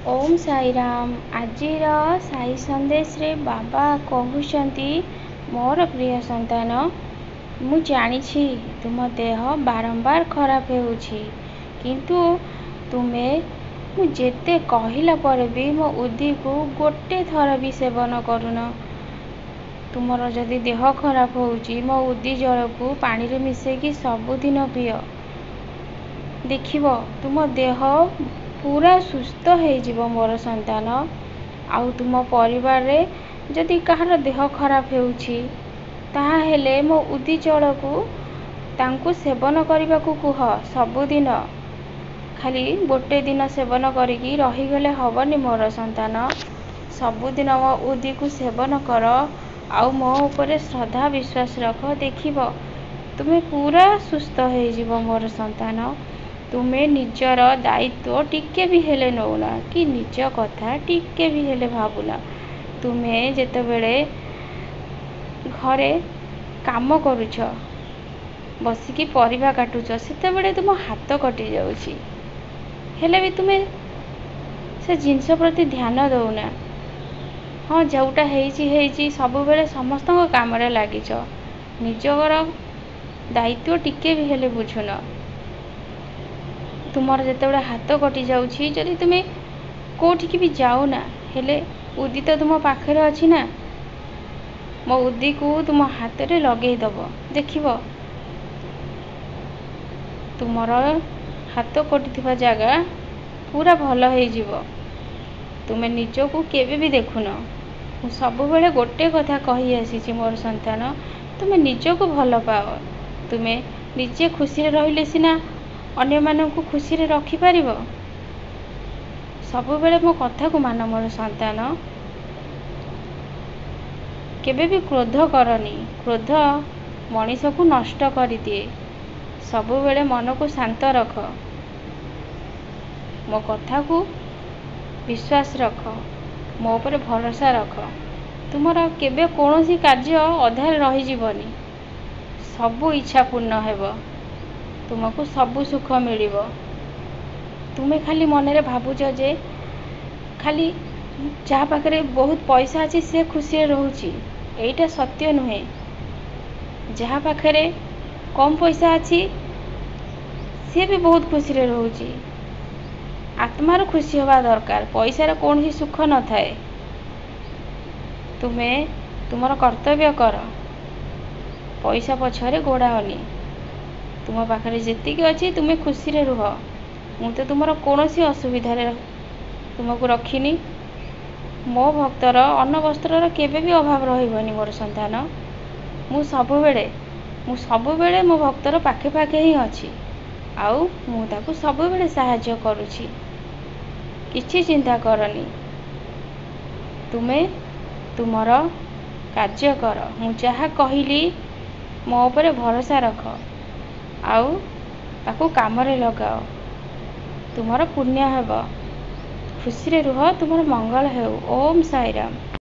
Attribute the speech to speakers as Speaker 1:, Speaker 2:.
Speaker 1: ओम साईराम। आजिर साई संदेश रे बाबा कहउछंती मोर प्रिय संतान, मु जानिछि तुम देह बारंबार खराब हेउछि, किंतु तुमे मु जेते कहिला पर भी मो उदी को गोटे थर भी सेवन करुन। तुमर जदि देह खराब होउछि मो उदी जल को पानी रे मिसेकी सबुदिन पिय, देखिबो तुम देह पूरा सुस्थ हो मोर संतान। आउ तुम परिवार रे जदि कहार देह खराब हेउछि ताहेले मो उदी जल को तांको सेवन करने को कुह। सबुदिन खाली गोटे दिन सेवन करिकी रहीगले हबनी मोर संतान। सबुदिन मो उदी को सेवन कर, आउ मो ऊपर श्रद्धा विश्वास रख, देखिबो तुमे पूरा सुस्थ हो मोर संतान। तुमे निजर दायित्व टिके भी हेले नौना कि निज कथा टिके भी हेले भावुना। तुमे जेते बेले घरे काम करूछ, बसिकी परिबा काटुछ, सेते बेले तुम हाथ कटि जाउछि, हेले भी तुमे से जिनस प्रति ध्यान दौना। हाँ, जोटा हेइछि सब बेले समस्त काम रे लागिछ, निजर दायित्व टिके भी हेले बुझुन। तुमर जेते बेले हाथ कटि जाउछि, जदि तुमे कोठिकी भी जाउना, हेले उदी तो तुम पाखरे अछि ना, मो उदी को तुम हाथ रे लगेई दबो, देखिबो तुमर हाथ कटिथिबा जागा पूरा भल हो जिवो। तुमे निजो को केबे भी देखुन। मु सब बेले गोटे कथा कहि आसीछि मोर संतान, तुमे निजो को भल पाओ। तुमे निजे खुशी रे रहिले सिना अन्य मानन को खुशी रे रखि परिबो। सब बेले मो कथा को मान मोर संतान। केबे भी क्रोध करनी, क्रोध मनीष को नष्ट कर दिए। सब बेले मन को शांत रख, मो कथा को विश्वास रख, मो ऊपर भरोसा रख। तुमरा केबे कोनोसी कार्य अधार रही जीवनी, सबु इच्छा पूर्ण हेबो, तुमको सबु सुख मिलिबो। तुमे खाली मन रे भाबुछ जे खाली जा पाखरे बहुत पैसा अछि से खुशी रे रहउछि, एइटा सत्य नुहे। जहा पाखरे कम पैसा अछि से भी बहुत खुशी रे रहउछि। आत्मार खुशी होगा दरकार, पैसा रे कौन ही सुख न थाए। तुमे तुमर कर्तव्य कर, पैसा पछरे गोड़ाओनी। तुम पाखरे जेतिकी अछि तुमे खुशी रे रुह। मु तो तुमर कोनोसी असुविधा रे तुमको रखिनी। मो भक्तर अन्न वस्त्र केबे भी अभाव रहिबनी मोर संतान। मु सब बेले मो भक्तर पाखे पाखे ही अछि, आउ मु ताकू सब बेले सहाय्य करूछि। किछि चिंता करनी, तुमे तुमर कार्य कर। मु जहा कहिली मो ऊपर भरोसा रख, आउ ताकू काम रे लगाओ। तुमर पुण्य हेबो, खुशी रे रुह, तुमर मंगल हेउ। ओम साईराम।